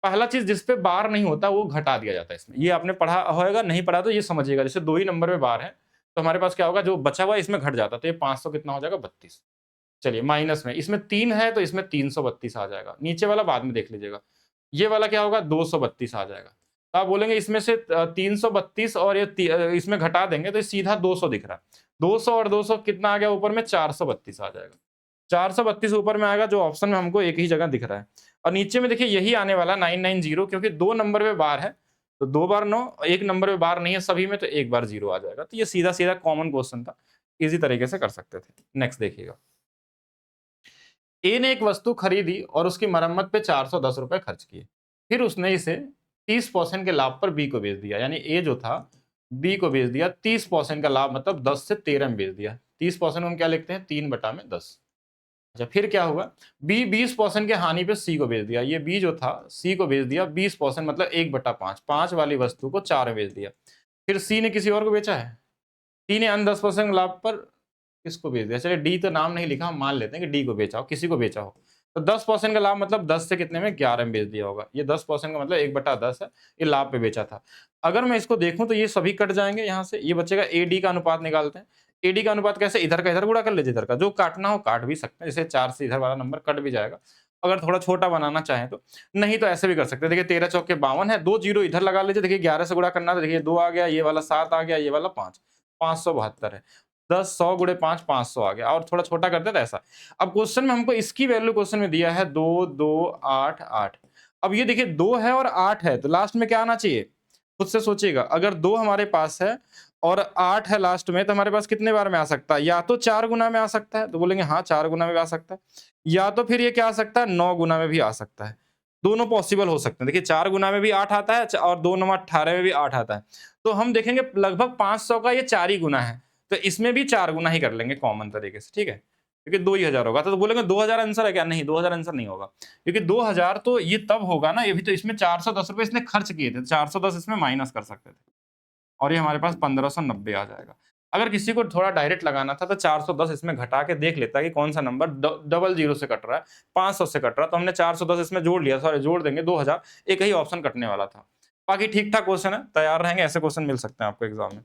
पहला चीज जिस पे बार नहीं होता वो घटा दिया जाता है इसमें। ये आपने पढ़ा होगा, नहीं पढ़ा तो ये समझिएगा। जैसे 2 ही नंबर में बार है तो हमारे पास क्या होगा, जो बचा हुआ इसमें घट जाता, तो ये 500 कितना हो जाएगा, 32। चलिए माइनस में, इसमें 3 है तो इसमें 332 आ जाएगा। नीचे वाला बाद में देख लीजिएगा, ये वाला क्या होगा, 232 आ जाएगा। तो आप बोलेंगे इसमें से 332 और ये इसमें घटा देंगे तो ये सीधा 200 दिख रहा है। 200 और 200 कितना आ गया ऊपर में, 432 आ जाएगा। 432 ऊपर में आएगा, जो ऑप्शन में हमको एक ही जगह दिख रहा है। और नीचे में देखिए यही आने वाला 990, क्योंकि 2 नंबर में बार है तो 2 बार 9, एक नंबर में बार नहीं है सभी में तो एक बार 0 आ जाएगा। तो ये सीधा सीधा कॉमन क्वेश्चन था, इजी तरीके से कर सकते थे। नेक्स्ट देखिएगा, ए ने एक वस्तु खरीदी और उसकी मरम्मत पे 410 रुपए खर्च किए। फिर उसने इसे 30% के लाभ पर बी को बेच दिया। यानी ए जो था बी को बेच दिया 30% का लाभ, मतलब 10 से 13 में बेच दिया। 30% हम क्या लिखते हैं, 3/10। अच्छा फिर क्या हुआ, बी 20% के हानि पे सी को बेच दिया। ये बी जो था सी को बेच दिया 20%, मतलब 1/5, 5 वाली वस्तु को 4 में बेच दिया। फिर सी ने किसी और को बेचा है, सी ने अन्य 10% लाभ पर किसको बेच दिया। चलिए डी तो नाम नहीं लिखा, हम मान लेते हैं कि डी को बेचा हो, किसी को बेचा हो। तो 10% का लाभ मतलब 10 से कितने में, 11 में बेच दिया होगा। ये 10% का मतलब 1/10 है, ये लाभ पे बेचा था। अगर मैं इसको देखूं तो ये सभी कट जाएंगे यहाँ से, ये बचेगा ए डी का अनुपात निकालते हैं। ए डी का अनुपात कैसे, इधर का इधर गुणा कर लीजिए, इधर का जो काटना हो काट भी सकते हैं। जैसे 4 से इधर वाला नंबर कट भी जाएगा अगर थोड़ा छोटा बनाना चाहें तो, नहीं तो ऐसे भी कर सकते हैं। देखिए 13 चौके 52 है, 2 जीरो इधर लगा लीजिए। देखिए 11 से गुणा करना तो देखिए 2 आ गया, ये वाला 7 आ गया, ये वाला 5, 572 है। 10 100 गुणे 5 500 आ गया। और थोड़ा छोटा करते तो ऐसा। अब क्वेश्चन में हमको इसकी वैल्यू क्वेश्चन में दिया है 2 2 8 8। अब ये देखिए 2 है और 8 है तो लास्ट में क्या आना चाहिए, खुद से सोचिएगा। अगर 2 हमारे पास है और 8 है लास्ट में, तो हमारे पास कितने बार में आ सकता है, या तो 4 गुना में आ सकता है, तो बोलेंगे हाँ 4 गुना में भी आ सकता है, या तो फिर ये क्या आ सकता है, 9 गुना में भी आ सकता है। दोनों पॉसिबल हो सकते हैं। देखिए 4 गुना में भी 8 आता है और 2 9 18 में भी 8 आता है। तो हम देखेंगे लगभग 500 का ये 4 ही गुना है, तो इसमें भी 4 गुना ही कर लेंगे कॉमन तरीके से, ठीक है, क्योंकि 2,000 होगा। तो बोलेंगे 2000 आंसर है क्या, नहीं 2000 आंसर नहीं होगा, क्योंकि 2000 तो ये तब होगा ना, ये भी तो इसमें 410 रुपए इसने खर्च किए थे, 410 इसमें माइनस कर सकते थे और ये हमारे पास 1590 आ जाएगा। अगर किसी को थोड़ा डायरेक्ट लगाना था तो 410 इसमें घटा के देख लेता कि कौन सा नंबर डबल जीरो से कट रहा है, 500 से कट रहा है, तो हमने 410 इसमें जोड़ लिया, सॉरी जोड़ देंगे 2000, एक ही ऑप्शन कटने वाला था। बाकी ठीक ठाक क्वेश्चन है, तैयार रहेंगे, ऐसे क्वेश्चन मिल सकते हैं आपको एग्जाम में।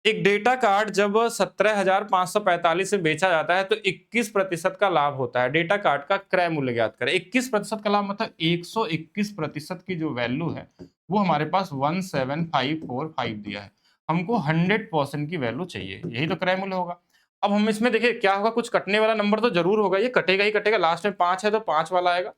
एक डेटा कार्ड जब 17,545 से बेचा जाता है तो 21% का लाभ होता है। डेटा कार्ड का क्रय मूल्य ज्ञात करें। 21% का लाभ मतलब 121% की जो वैल्यू है वो हमारे पास 17545 दिया है। हमको 100% की वैल्यू चाहिए, यही तो क्रय मूल्य होगा। अब हम इसमें देखिए क्या होगा, कुछ कटने वाला नंबर तो जरूर होगा, ये कटेगा ही कटेगा। लास्ट में 5 है तो 5 वाला आएगा,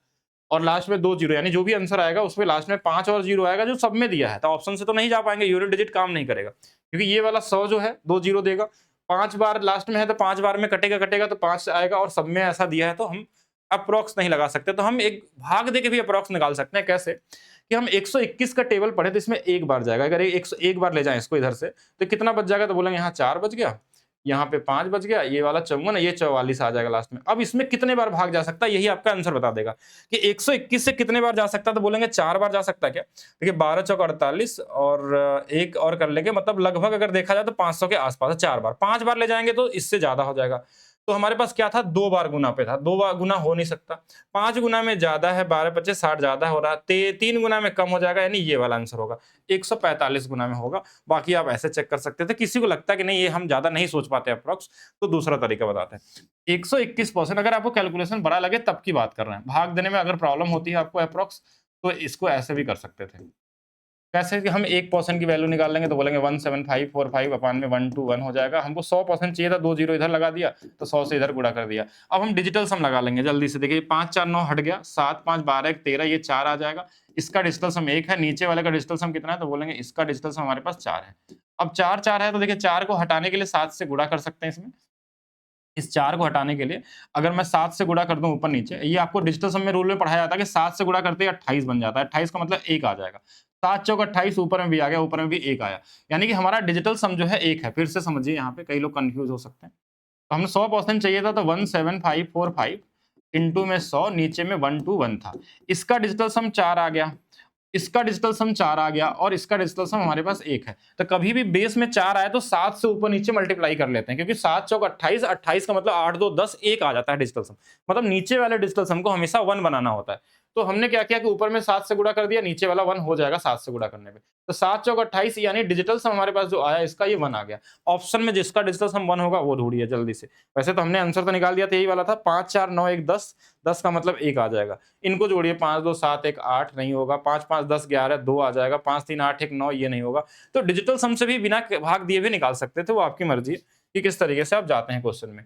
और लास्ट में 2 जीरो, यानी जो भी आंसर आएगा उसमें लास्ट में 5 और जीरो आएगा जो सब में दिया है। तो ऑप्शन से तो नहीं जा पाएंगे, यूनिट डिजिट काम नहीं करेगा, क्योंकि ये वाला 100 जो है 2 जीरो देगा, 5 बार लास्ट में है तो 5 बार में कटेगा कटेगा तो 5 आएगा, और सब में ऐसा दिया है तो हम अप्रोक्स नहीं लगा सकते। तो हम एक भाग दे के भी अप्रोक्स निकाल सकते हैं। कैसे कि हम 121 का टेबल पढ़े तो इसमें एक बार जाएगा, अगर 101 बार ले जाएं इसको इधर से तो कितना बच जाएगा, तो बोलेंगे यहाँ 4 बच गया, यहाँ पे 5 बच गया, ये वाला 54, ये 44 आ जाएगा लास्ट में। अब इसमें कितने बार भाग जा सकता है, यही आपका आंसर बता देगा कि 121 से कितने बार जा सकता है, तो बोलेंगे 4 बार जा सकता है क्या। देखिए 12 चौक 48 और एक और कर लेंगे, मतलब लगभग अगर देखा जाए तो 500 के आसपास है। 4 बार, 5 बार ले जाएंगे तो इससे ज्यादा हो जाएगा। तो हमारे पास क्या था, 2 बार गुना पे था, 2 बार गुना हो नहीं सकता, 5 गुना में ज्यादा है, 12 25 60 ज्यादा हो रहा है, 3 गुना में कम हो जाएगा, यानी ये वाला आंसर होगा 145 गुना में होगा। बाकी आप ऐसे चेक कर सकते थे। किसी को लगता है कि नहीं ये हम ज्यादा नहीं सोच पाते अप्रोक्स, तो दूसरा तरीका बताते हैं। 121%, अगर आपको कैलकुलेशन बड़ा लगे तब की बात कर रहे हैं, भाग देने में अगर प्रॉब्लम होती है आपको अप्रोक्स, तो इसको ऐसे भी कर सकते थे। कैसे कि हम 1% की वैल्यू निकाल लेंगे तो बोलेंगे 17545 अपान में 121 हो जाएगा। हमको 100% चाहिए था, 2 जीरो इधर लगा दिया तो 100 से इधर गुणा कर दिया। अब हम डिजिटल सम लगा लेंगे जल्दी से। देखिए 5 4 9 हट गया, 7 5 12 1 13, ये 4 आ जाएगा। इसका डिजिटल सम 1 है, नीचे वाले का डिजिटल सम कितना है, तो बोलेंगे इसका डिजिटल सम हमारे पास 4 है। अब 4 4 है तो देखिए 4 को हटाने के लिए 7 से गुणा कर सकते हैं इसमें। इस 4 को हटाने के लिए अगर मैं 7 से गुणा कर दूं ऊपर नीचे, ये आपको डिजिटल सम में रूल में पढ़ाया जाता है कि 7 से गुणा करते ही 28 बन जाता है। 28 का मतलब 1 आ जाएगा। 7 चौक 28, ऊपर में भी आ गया, ऊपर में भी 1 आया, यानी कि हमारा डिजिटल सम जो है 1 है। फिर से समझिए, यहाँ पे कई लोग कंफ्यूज हो सकते हैं। तो हमें 100% चाहिए था, तो 17545 इंटू में 100, नीचे में 121 था। इसका डिजिटल सम 4 आ गया, इसका डिजिटल सम 4 आ गया, और इसका डिजिटल सम हमारे पास 1 है। तो कभी भी बेस में 4 आए तो 7 से ऊपर नीचे मल्टीप्लाई कर लेते हैं, क्योंकि 7 चौक 28, 28 का मतलब 8 2 10, 1 आ जाता है डिजिटल सम। मतलब नीचे वाले डिजिटल सम को हमेशा 1 बनाना होता है। तो हमने क्या किया कि ऊपर में 7 से गुणा कर दिया, नीचे वाला 1 हो जाएगा 7 से गुणा करने पे। तो 7 चौक 28, यानी डिजिटल सम हमारे पास जो आया इसका ये 1 आ गया। ऑप्शन में जिसका डिजिटल सम 1 होगा वो ढूंढिए जल्दी से। वैसे तो हमने आंसर तो निकाल दिया था, यही वाला था। 5 4 9 1 10, 10 का मतलब 1 आ जाएगा। इनको जोड़िए, 5 2 7 1 8 नहीं होगा, 5 5 10 11 2 आ जाएगा, 5 3 8 1 9, ये नहीं होगा। तो डिजिटल सम से भी बिना भाग दिए भी निकाल सकते थे, वो आपकी मर्जी है कि किस तरीके से आप जाते हैं क्वेश्चन में।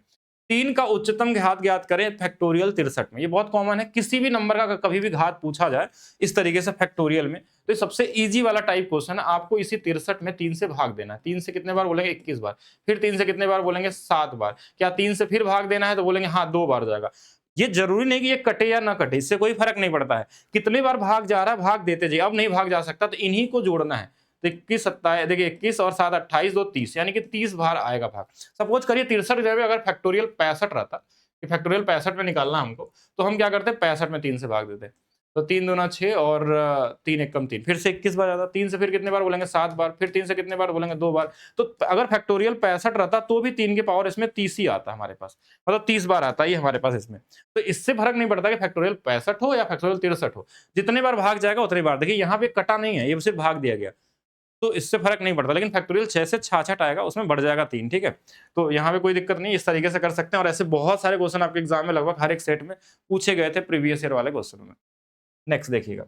3 का उच्चतम घात ज्ञात करें फैक्टोरियल 63 में। ये बहुत कॉमन है, किसी भी नंबर का कभी भी घात पूछा जाए इस तरीके से फैक्टोरियल में, तो ये सबसे इजी वाला टाइप क्वेश्चन है। आपको इसी 63 में 3 से भाग देना है। 3 से कितने बार बोलेंगे, 21 बार। फिर 3 से कितने बार बोलेंगे, 7 बार। क्या 3 से फिर भाग देना है, तो बोलेंगे हाँ 2 बार जाएगा। ये जरूरी नहीं कि ये कटे या ना कटे, इससे कोई फर्क नहीं पड़ता है। कितने बार भाग जा रहा है भाग देते जाइए। अब नहीं भाग जा सकता तो इन्हीं को जोड़ना है। तो 21 27, देखिए 21 और 7 28 2 30, यानी कि 30 बार आएगा भाग। सपोज करिए 63 जगह अगर फैक्टोरियल 65 रहता कि फैक्टोरियल 65 में निकालना हमको, तो हम क्या करते, 65 में 3 से भाग देते। तो 3 दूना 6 और 3 एक कम 3, फिर से 21 बार जाता। 3 से फिर कितने बार बोलेंगे, 7 बार। फिर 3 से कितने बार बोलेंगे, 2 बार। तो अगर फैक्टोरियल 65 रहता तो भी 3 की पावर इसमें 30 ही आता हमारे पास, मतलब 30 बार आता है ये हमारे पास इसमें। तो इससे फर्क नहीं पड़ता कि फैक्टोरियल 65 हो या फैक्टोरियल 63 हो, जितने बार भाग जाएगा उतनी बार। देखिए यहाँ पे कटा नहीं है, ये सिर्फ भाग दिया गया, तो इससे फर्क नहीं पड़ता। लेकिन फैक्टोरियल 6 से 66 आएगा, उसमें बढ़ जाएगा 3, ठीक है। तो यहाँ पे कोई दिक्कत नहीं, इस तरीके से कर सकते हैं। और ऐसे बहुत सारे क्वेश्चन आपके एग्जाम में लगभग हर एक सेट में पूछे गए थे प्रीवियस ईयर वाले क्वेश्चनों में। नेक्स्ट देखिएगा,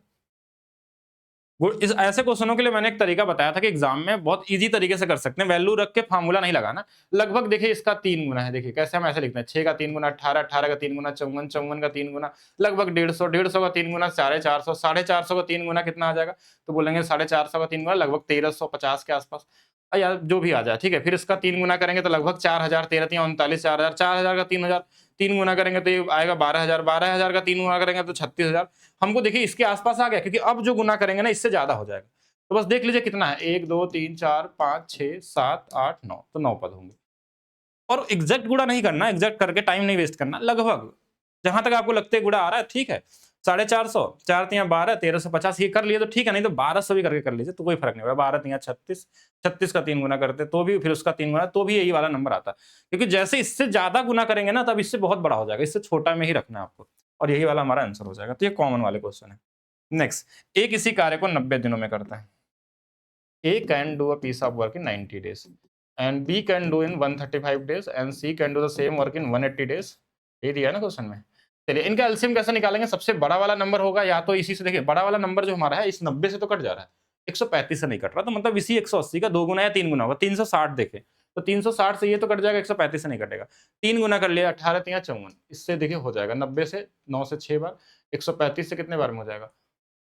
इस ऐसे क्वेश्चनों के लिए मैंने एक तरीका बताया था कि एग्जाम में बहुत इजी तरीके से कर सकते हैं, वैल्यू रख के फार्मूला नहीं लगाना। लगभग देखिए इसका 3 गुना है। देखिए कैसे हम ऐसे लिखते हैं, 6 का 3 गुना 18, 18 का 3 गुना 54, 54 का 3 गुना लगभग 150, 150 का 3 गुना 450, 450 का 3 गुना कितना आ जाएगा, तो बोलेंगे 450 का 3 गुना लगभग 1350 के आसपास, या जो भी आ जाए, ठीक है। फिर इसका 3 गुना करेंगे तो लगभग 4000, 13 39, 4000, 4000 का 3000, 3 गुना करेंगे तो ये आएगा 12000, 12000 का 3 गुना करेंगे तो 36000। हमको देखिए इसके आसपास आ गया, क्योंकि अब जो गुना करेंगे ना इससे ज्यादा हो जाएगा। तो बस देख लीजिए कितना है, 1 2 3 4 5 6 7 8 9, तो 9 पद होंगे। और एग्जैक्ट गुणा नहीं करना, एग्जैक्ट करके टाइम नहीं वेस्ट करना, लगभग जहां तक आपको लगते गुणा आ रहा है, ठीक है। 450, 4 तिया 12, 1350 ये कर लिए तो ठीक है, नहीं तो 1200 भी करके कर लीजिए तो कोई फर्क नहीं होगा। 12 तिया 36, 36 का 3 गुना करते तो भी, फिर उसका 3 गुना तो भी यही वाला नंबर आता है। क्योंकि जैसे इससे ज्यादा गुना करेंगे ना तब इससे बहुत बड़ा हो जाएगा, इससे छोटा में ही रखना है आपको, और यही वाला हमारा आंसर हो जाएगा। तो ये कॉमन वाले क्वेश्चन है। नेक्स्ट, ए किसी कार्य को 90 दिनों में करता है। A can do a piece of work in 90 days and B can do in 135 days and C can do the same work in 180 days। ये दिया है ना क्वेश्चन में। चलिए इनका एलसीएम कैसे निकालेंगे, सबसे बड़ा वाला नंबर होगा या तो इसी से। देखिए बड़ा वाला नंबर जो हमारा है इस 90 से तो कट जा रहा है, 135 से नहीं कट रहा, तो मतलब इसी 180 का 2 गुना या 3 गुना होगा। 360 देखे तो 360 से ये तो कट जाएगा, 135 से नहीं कटेगा। 3 गुना कर लिया, 18 तिया 54, इससे देखिए हो जाएगा 90 से 9 से 6 बार, 135 से कितने बार में हो जाएगा?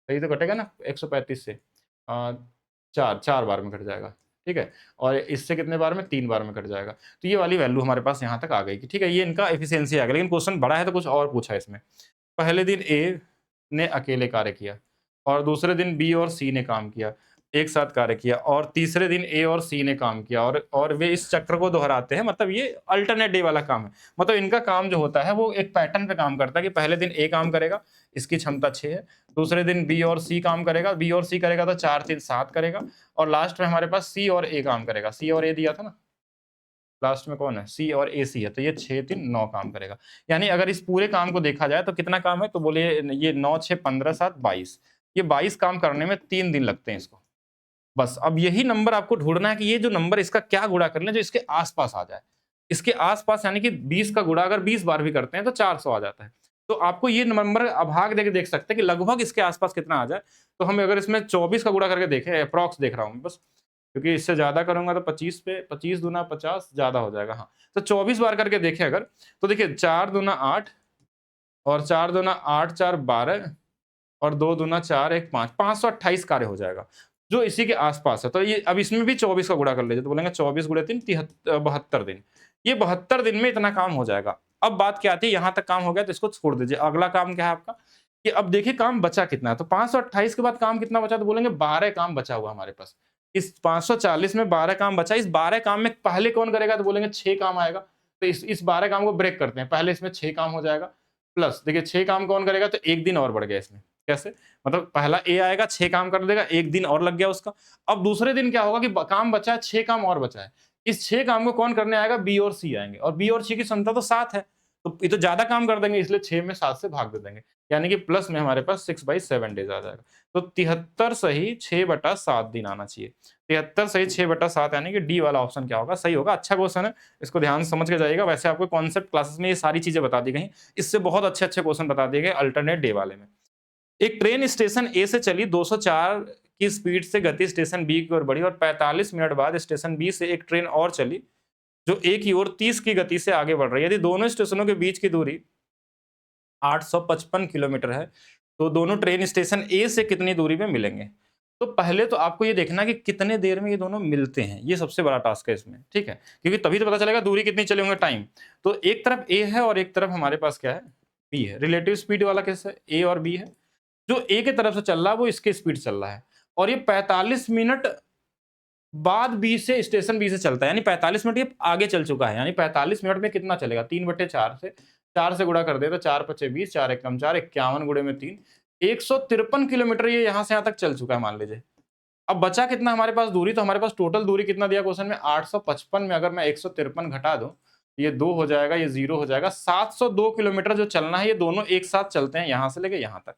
सही तो कटेगा ना 135 से 4 बार में कट जाएगा, ठीक है? और इससे कितने बार में? 3 बार में कट जाएगा। तो ये वाली वैल्यू हमारे पास यहाँ तक आ गई कि ठीक है, ये इनका एफिशिएंसी आ गया। लेकिन क्वेश्चन बड़ा है तो कुछ और पूछा है इसमें। पहले दिन ए ने अकेले कार्य किया और दूसरे दिन बी और सी ने काम किया, एक साथ कार्य किया और तीसरे दिन ए और सी ने काम किया और वे इस चक्र को दोहराते हैं। मतलब ये अल्टरनेट डे वाला काम है। मतलब इनका काम जो होता है वो एक पैटर्न पे काम करता है कि पहले दिन ए काम करेगा, इसकी क्षमता 6 है। दूसरे दिन बी और सी काम करेगा, बी और सी करेगा तो 4 3 7 करेगा और लास्ट में हमारे पास सी और ए काम करेगा। सी और ए दिया था ना? लास्ट में कौन है? सी और ए सी है, तो ये 6 3 9 काम करेगा। यानी अगर इस पूरे काम को देखा जाए तो कितना काम है? तो बोलिए ये 9 6 15 7 22, ये 22 काम करने में 3 दिन लगते हैं इसको। बस अब यही नंबर आपको ढूँढना है कि ये जो नंबर इसका क्या गुणा कर लें जो इसके आस-पास आ जाए। इसके आस-पास यानी कि 20 का गुणा अगर 20 बार भी करते हैं तो 400 आ जाता है। तो आपको ये नंबर अभाग देके देख सकते हैं कि लगभग इसके आस-पास कितना आ जाए। तो हम अगर इसमें 24 का गुणा करके देखें, एप्रॉक्स देख रहा हूँ मैं बस, क्योंकि इससे ज़्यादा करूँगा तो 25 पे 25 दूना 50 ज़्यादा हो जाएगा। हाँ, तो 24 बार करके देखें अगर, तो देखिए 4 दूना 8 और 4 दूना 8 4 12 और 2 दूना 4 1 5 528 कार्य हो जाएगा, जो इसी के आस-पास है। तो ये अब इसमें भी 24 का गुणा कर लीजिए, तो बोलेंगे 24 गुणे 3 72 दिन। ये 72 दिन में इतना काम हो जाएगा। अब बात क्या आती है, यहाँ तक काम हो गया तो इसको छोड़ दीजिए। अगला काम क्या है आपका, कि अब देखिए काम बचा कितना है। तो 528 के बाद काम कितना बचा, तो बोलेंगे 12 काम बचा हुआ हमारे पास। इस 540 में 12 काम बचा, इस 12 काम में पहले कौन करेगा, तो बोलेंगे 6 काम आएगा। तो इस 12 काम को ब्रेक करते हैं। पहले इसमें 6 काम हो जाएगा, प्लस देखिए 6 काम कौन करेगा, तो 1 दिन और बढ़ गया इसमें। कैसे? मतलब पहला ए आएगा, 6 काम कर देगा, 1 दिन और लग गया उसका। अब दूसरे दिन क्या होगा कि काम बचा है, 6 काम और बचा है। इस 6 काम को कौन करने आएगा, बी और सी आएंगे और बी और सी की क्षमता तो 7 है। तो ये तो ज्यादा काम कर देंगे, इसलिए 6 में 7 से भाग दे देंगे। यानी कि प्लस में हमारे पास 6/7 डेज आ जाएगा। तो 73 सही 6/7 दिन आना चाहिए। 73 सही 6/7 यानी कि डी वाला ऑप्शन क्या होगा, सही होगा। अच्छा क्वेश्चन है, इसको ध्यान से समझ के जाइएगा। वैसे आपको कॉन्सेप्ट क्लासेस में ये सारी चीजें बता दी गई, इससे बहुत अच्छे-अच्छे क्वेश्चन बता दिए गए अल्टरनेट डे वाले में। एक ट्रेन स्टेशन ए से चली 204 की स्पीड से गति स्टेशन बी की ओर बढ़ी और 45 मिनट बाद स्टेशन बी से एक ट्रेन और चली जो ए की ओर 30 की गति से आगे बढ़ रही है। यदि दोनों स्टेशनों के बीच की दूरी 855 किलोमीटर है, तो दोनों ट्रेन स्टेशन ए से कितनी दूरी पे मिलेंगे? तो पहले तो आपको ये देखना है कि कितने देर में ये दोनों मिलते हैं, ये सबसे बड़ा टास्क है इसमें, ठीक है? क्योंकि तभी तो पता चलेगा दूरी कितनी चले होंगे, टाइम। तो एक तरफ ए है और एक तरफ हमारे पास क्या है, बी है। रिलेटिव स्पीड वाला केस है, ए और बी है। जो ए की तरफ से चल रहा है वो इसके स्पीड चल रहा है और ये 45 मिनट बाद बी से स्टेशन बी से चलता है, यानी 45 मिनट ये आगे चल चुका है। यानी 45 मिनट में कितना चलेगा, 3/4 से 4 से गुणा कर दे तो 4 पचे 20, 4 एकम 4, 51 गुणे में 3, 153 किलोमीटर ये यहाँ से यहाँ तक चल चुका है मान लीजिए। अब बचा कितना हमारे पास दूरी, तो हमारे पास टोटल दूरी कितना दिया क्वेश्चन में, 855 में अगर मैं 153 घटा दूं, ये 2 हो जाएगा, ये 0 हो जाएगा। 702 किलोमीटर जो चलना है, ये दोनों एक साथ चलते हैं यहाँ से लेके यहाँ तक।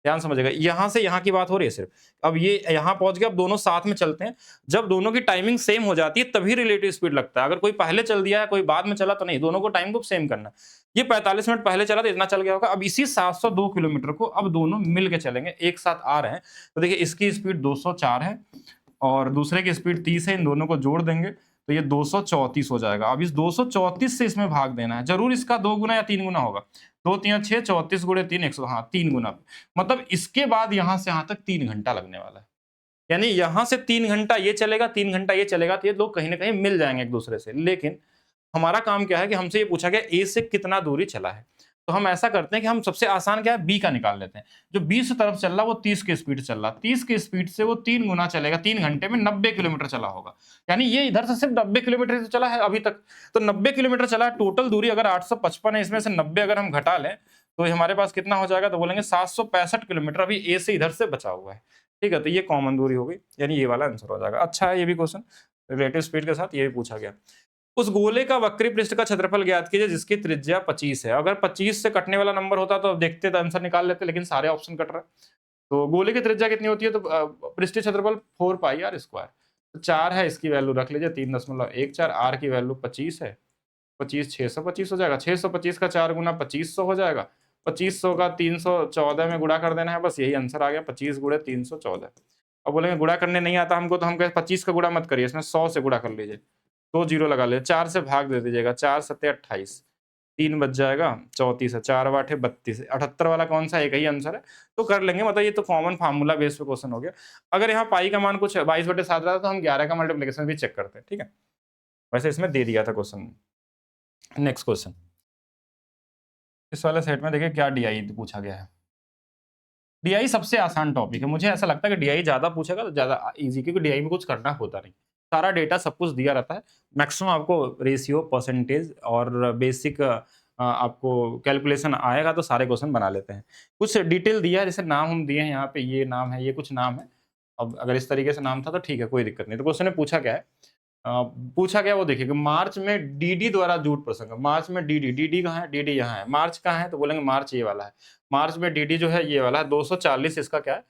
ध्यान समझिएगा, यहाँ से यहाँ की बात हो रही है सिर्फ। अब ये यहाँ पहुंच गया, अब दोनों साथ में चलते हैं। जब दोनों की टाइमिंग सेम हो जाती है तभी रिलेटिव स्पीड लगता है। अगर कोई पहले चल दिया है कोई बाद में चला तो नहीं, दोनों को टाइम को सेम करना है। ये 45 मिनट पहले चला तो इतना चल गया होगा। अब इसी 702 किलोमीटर को अब दोनों मिल के चलेंगे, एक साथ आ रहे हैं। तो देखिए इसकी स्पीड 204 है और दूसरे की स्पीड 30 है, इन दोनों को जोड़ देंगे तो ये 234 हो जाएगा। अब इस 234 से इसमें भाग देना है, जरूर इसका 2 गुना या 3 गुना होगा। 2 3 6 34 गुणे 3 100, हाँ 3 गुना। मतलब इसके बाद यहाँ से यहाँ तक 3 घंटा लगने वाला है। यानी यहाँ से 3 घंटा ये चलेगा, 3 घंटा ये चलेगा, तो ये लोग कहीं ना कहीं मिल जाएंगे एक दूसरे से। लेकिन हमारा काम क्या है कि हमसे ये पूछा गया ए से कितना दूरी चला है। तो हम ऐसा करते हैं कि हम सबसे आसान क्या है, बी का निकाल लेते हैं। जो बी से तरफ चल रहा वो 30 की स्पीड चल रहा, 30 की स्पीड से वो 3 गुना चलेगा, 3 घंटे में 90 किलोमीटर चला होगा। यानी ये इधर से सिर्फ 90 किलोमीटर चला है अभी तक। तो 90 किलोमीटर चला है, टोटल दूरी अगर 855 है, इसमें से 90 अगर हम घटा लें तो हमारे पास कितना हो जाएगा, तो बोलेंगे 765 किलोमीटर अभी ए से इधर से बचा हुआ है। ठीक है, तो ये कॉमन दूरी हो गई, यानी ये वाला आंसर हो जाएगा। अच्छा है ये भी क्वेश्चन, रिलेटिव स्पीड के साथ ये भी पूछा गया। उस गोले का वक्री पृष्ठ का क्षेत्रफल ज्ञात कीजिए जिसकी त्रिज्या 25 है। अगर 25 से कटने वाला नंबर होता तो देखते तो आंसर निकाल लेते, लेकिन सारे ऑप्शन कट रहा है। तो गोले की त्रिज्या कितनी होती है, तो पृष्ठीय क्षेत्रफल 4 पाई आर स्क्वायर। तो 4 है, इसकी वैल्यू रख लीजिए 3.14। आर की वैल्यू 25 है, 25 625 हो जाएगा। 625 का 4 गुना 2500 हो जाएगा। 2500 का 314 में गुणा कर देना है, बस यही आंसर आ गया, 25 गुणे 314। अब बोलेंगे गुणा करने नहीं आता हमको, तो हम कहें 25 का गुणा मत करिए, इसमें 100 से गुणा कर लीजिए। 2 जीरो लगा ले, 4 से भाग दे दीजिएगा, 4 7 28। 3 बच जाएगा, 34 है, 4 8 है 32 है, 78 वाला कौन सा है? एक ही आंसर है, तो कर लेंगे। मतलब ये तो कॉमन फार्मूला बेस पे क्वेश्चन हो गया। अगर यहाँ पाई का मान कुछ 22/7 रहा था तो हम 11 का मल्टीप्लिकेशन भी चेक करते हैं, ठीक है? वैसे इसमें दे दिया था क्वेश्चन में। नेक्स्ट क्वेश्चन, इस वाले सेट में देखिए क्या डीआई पूछा गया है। डीआई सबसे आसान टॉपिक है, मुझे ऐसा लगता है कि डीआई ज्यादा पूछेगा तो ज्यादा इजी, क्योंकि डीआई में कुछ करना होता नहीं, सारा डेटा सब कुछ दिया रहता है। मैक्सिमम आपको रेशियो, परसेंटेज और बेसिक आपको कैलकुलेशन आएगा तो सारे क्वेश्चन बना लेते हैं। कुछ डिटेल दिया है, जैसे नाम हम दिए हैं यहाँ पे, ये नाम है, ये कुछ नाम है। अब अगर इस तरीके से नाम था तो ठीक है, कोई दिक्कत नहीं। तो क्वेश्चन ने पूछा क्या है, पूछा गया वो देखिए कि मार्च में डीडी द्वारा जूट प्रसंग, मार्च में डीडी, डीडी कहाँ है? डीडी यहाँ है। मार्च कहाँ है? तो बोलेंगे मार्च ये वाला है। मार्च में डीडी जो है ये वाला है, 240 इसका क्या है?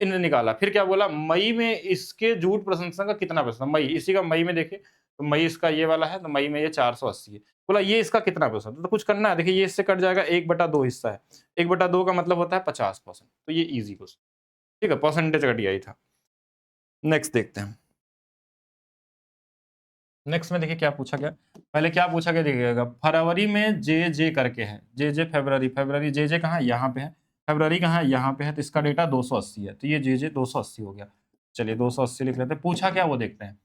इन्होंने निकाला। फिर क्या बोला, मई में इसके जूट प्रशंसक का कितना प्रतिशत? मई, इसी का मई में देखिए, तो मई इसका ये वाला है, तो मई में ये 480 है। बोला ये इसका कितना प्रतिशत है? तो कुछ करना है, देखिए ये इससे कट जाएगा, 1/2 हिस्सा है, 1/2 का मतलब होता है 50%। तो ये इजी क्वेश्चन, ठीक है, परसेंटेज का डीआई था। नेक्स्ट देखते हैं। नेक्स्ट में देखिए क्या पूछा गया, पहले क्या पूछा गया देखिएगा, फरवरी में जे जे करके है, जे जे फरवरी, फरवरी जे जे कहाँ है? यहाँ पे है। फरवरी कहाँ है? यहाँ पे है, तो इसका डेटा 280 है, तो ये जे जे 280 हो गया। चलिए 280 लिख लेते हैं। पूछा क्या वो देखते हैं।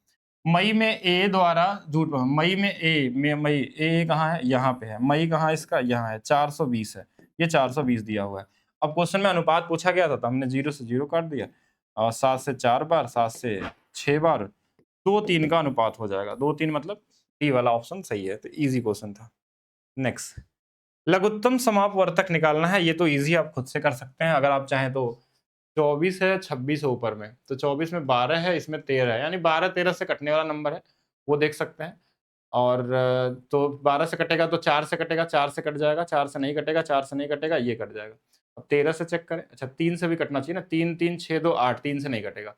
मई में ए द्वारा जूट, मई में ए में, मई ए कहाँ है? यहाँ पे है। मई कहाँ है इसका? यहाँ है, 420 है, ये 420 दिया हुआ है। अब क्वेश्चन में अनुपात पूछा गया था, तो हमने 0 से 0 काट दिया, और 7 से 4 बार, 7 से 6 बार, 2-3 का अनुपात हो जाएगा। 2-3 मतलब डी वाला ऑप्शन सही है, तो इजी क्वेश्चन था। नेक्स्ट, लघुत्तम समापवर्तक निकालना है, ये तो इजी आप खुद से कर सकते हैं अगर आप चाहें तो। 24 है, 26 है ऊपर में, तो 24 में 12 है, इसमें 13 है, यानी 12-13 से कटने वाला नंबर है, वो देख सकते हैं। और तो 12 से कटेगा तो 4 से कटेगा, 4 से कट जाएगा, 4 से नहीं कटेगा, 4 से नहीं कटेगा, ये कट जाएगा। अब 13 से चेक करें, अच्छा 3 से भी कटना चाहिए ना, 3 3 6 2 8, 3 से नहीं कटेगा,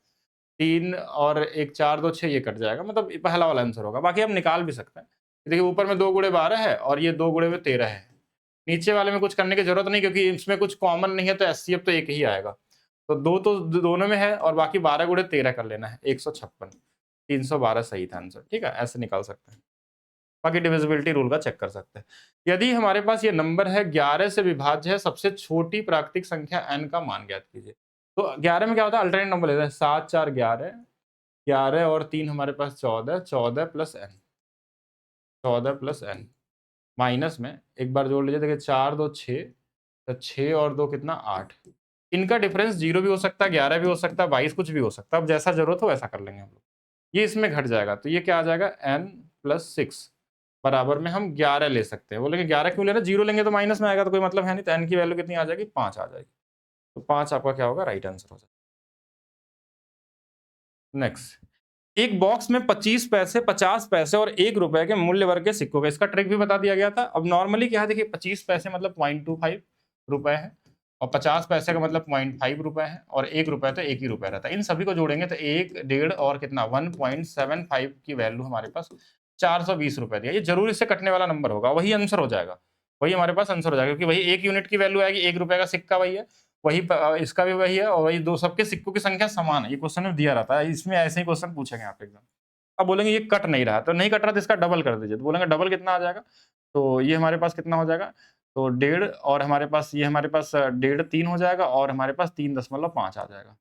3 और 1 4 2 6, ये कट जाएगा, मतलब ये पहला वाला आंसर होगा। बाकी हम निकाल भी सकते हैं। देखिए ऊपर में 2 गुणे 12 है और ये 2 गुणे में 13 है। नीचे वाले में कुछ करने की जरूरत नहीं, क्योंकि इसमें कुछ कॉमन नहीं है, तो एचसीएफ तो एक ही आएगा। तो 2 तो दोनों में है, और बाकी 12 गुणे 13 कर लेना है, 156, 312 सही था आंसर, ठीक है, ऐसे निकाल सकते हैं। बाकी डिविजिबिलिटी रूल का चेक कर सकते हैं। यदि हमारे पास ये नंबर है 11 से विभाज्य है, सबसे छोटी प्राकृतिक संख्या n का मान ज्ञात कीजिए। तो 11 में क्या होता है, अल्टरनेट नंबर लेते हैं, 7 4 11, 11 और 3 हमारे पास 14, 14 plus n, 14 plus n, minus में एक बार जोड़ लीजिए, देखिए 4 2 6, तो 6 और 2 कितना 8। इनका डिफरेंस 0 भी हो सकता है, 11 भी हो सकता है, 22 कुछ भी हो सकता है। अब जैसा जरूरत हो वैसा कर लेंगे हम लोग। ये इसमें घट जाएगा, तो ये क्या आ जाएगा, n प्लस 6 बराबर में हम 11 ले सकते हैं। बोलेंगे 11 क्यों ले रहे हैं, 0 लेंगे तो माइनस में आएगा, तो कोई मतलब है नहीं, तो n की वैल्यू कितनी आ जाएगी, 5 आ जाएगी। तो 5 आपका क्या होगा, राइट आंसर हो जाएगा। नेक्स्ट, एक बॉक्स में 25 पैसे, 50 पैसे और 1 रुपए के मूल्य वर्ग के सिक्कों का, इसका ट्रिक भी बता दिया गया था। अब नॉर्मली क्या है, देखिए 25 पैसे मतलब 0.25 रुपए है, और 50 पैसे का मतलब 0.5 रुपए है, और 1 रुपए तो 1 ही रुपए रहता है। इन सभी को जोड़ेंगे तो 1 1.5 और कितना 1.75 की वैल्यू हमारे पास 420 रुपए दिया। ये जरूर इससे कटने वाला नंबर होगा, वही आंसर हो जाएगा, वही हमारे पास आंसर हो जाएगा, क्योंकि वही 1 यूनिट की वैल्यू आएगी, 1 रुपए का सिक्का वही है, वही इसका भी वही है, और वही दो सबके सिक्कों की संख्या समान है। ये क्वेश्चन में दिया रहता है, इसमें ऐसे ही क्वेश्चन पूछेंगे आप एग्जाम। अब बोलेंगे ये कट नहीं रहा, तो नहीं कट रहा तो इसका डबल कर दीजिए, तो बोलेंगे डबल कितना आ जाएगा, तो ये हमारे पास कितना हो जाएगा, तो 1.5 और हमारे पास ये हमारे पास 1.5 3 हो जाएगा, और हमारे पास 3.5 आ जाएगा।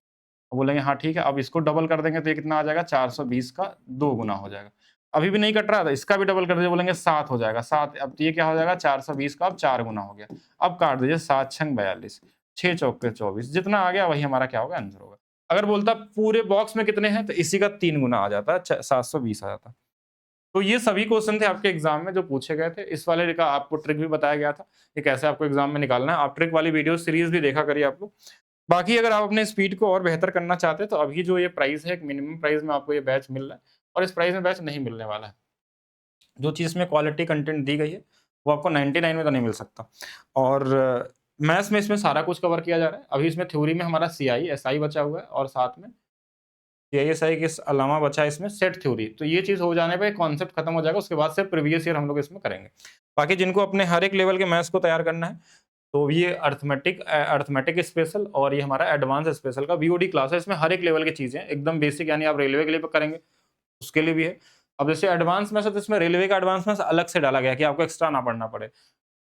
अब बोलेंगे हाँ ठीक है, अब इसको डबल कर देंगे तो ये कितना आ जाएगा, 420 का 2 गुना हो जाएगा। अभी भी नहीं कट रहा था, इसका भी डबल कर दीजिए, बोलेंगे 7 हो जाएगा, 7, अब ये क्या हो जाएगा, 420 का अब 4 गुना हो गया। अब काट दीजिए, 7 छंग 42, 6 चौके 24, जितना आ गया वही हमारा क्या होगा, आंसर होगा। अगर बोलता पूरे बॉक्स में कितने हैं, तो इसी का 3 गुना आ जाता, 720 आ जाता। तो ये सभी क्वेश्चन थे आपके एग्जाम में जो पूछे गए थे। इस वाले का आपको ट्रिक भी बताया गया था कि कैसे आपको एग्जाम में निकालना है। आप ट्रिक वाली वीडियो सीरीज भी देखा करिए आप लोग। बाकी अगर आप अपने स्पीड को और बेहतर करना चाहते हैं तो अभी जो ये प्राइस है, एक मिनिमम प्राइस में आपको ये बैच मिल रहा है, और इस प्राइस में बैच नहीं मिलने वाला है। जो चीज़ में क्वालिटी कंटेंट दी गई है वो आपको 99 में तो नहीं मिल सकता। और मैथ्स में इसमें सारा कुछ कवर किया जा रहा है। अभी इसमें थ्योरी में हमारा सीआई एसआई बचा हुआ है, और साथ में सीआईएसआई के अलावा बचा है इसमें सेट थ्योरी। तो ये चीज़ हो जाने पे कॉन्सेप्ट खत्म हो जाएगा, उसके बाद से प्रीवियस ईयर हम लोग इसमें करेंगे। बाकी जिनको अपने हर एक लेवल के मैथ्स को तैयार करना है, तो ये अर्थमेटिक स्पेशल और ये हमारा एडवांस स्पेशल का वीओडी क्लास है। इसमें हर एक लेवल की चीज़ें एकदम बेसिक, यानी आप रेलवे के लिए करेंगे उसके लिए भी है। अब जैसे एडवांस मैथ्स है, तो इसमें रेलवे का एडवांस मैथ्स अलग से डाला गया कि आपको एक्स्ट्रा ना पढ़ना पड़े।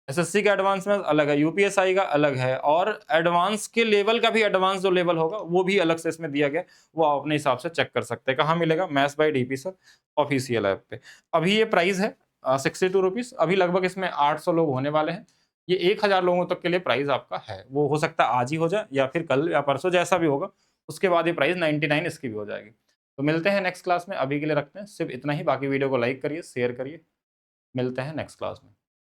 एसएससी का एडवांस में अलग है, यूपीएसआई का अलग है, और एडवांस के लेवल का भी एडवांस जो लेवल होगा वो भी अलग से इसमें दिया गया है। वो आप अपने हिसाब से चेक कर सकते हैं। कहाँ मिलेगा? Maths by DP sir official app पे। अभी ये प्राइस है 62 रुपीज़। अभी लगभग इसमें 800 लोग होने वाले हैं। ये 1000 लोगों तक के लिए प्राइस आपका है। वो हो सकता है आज ही हो जाए या फिर कल या परसों, जैसा भी होगा। उसके बाद ये प्राइस 99 इसकी भी हो जाएगी। तो मिलते हैं नेक्स्ट क्लास में। अभी के लिए रखते हैं सिर्फ इतना ही। बाकी वीडियो को लाइक करिए, शेयर करिए। मिलते हैं नेक्स्ट क्लास में।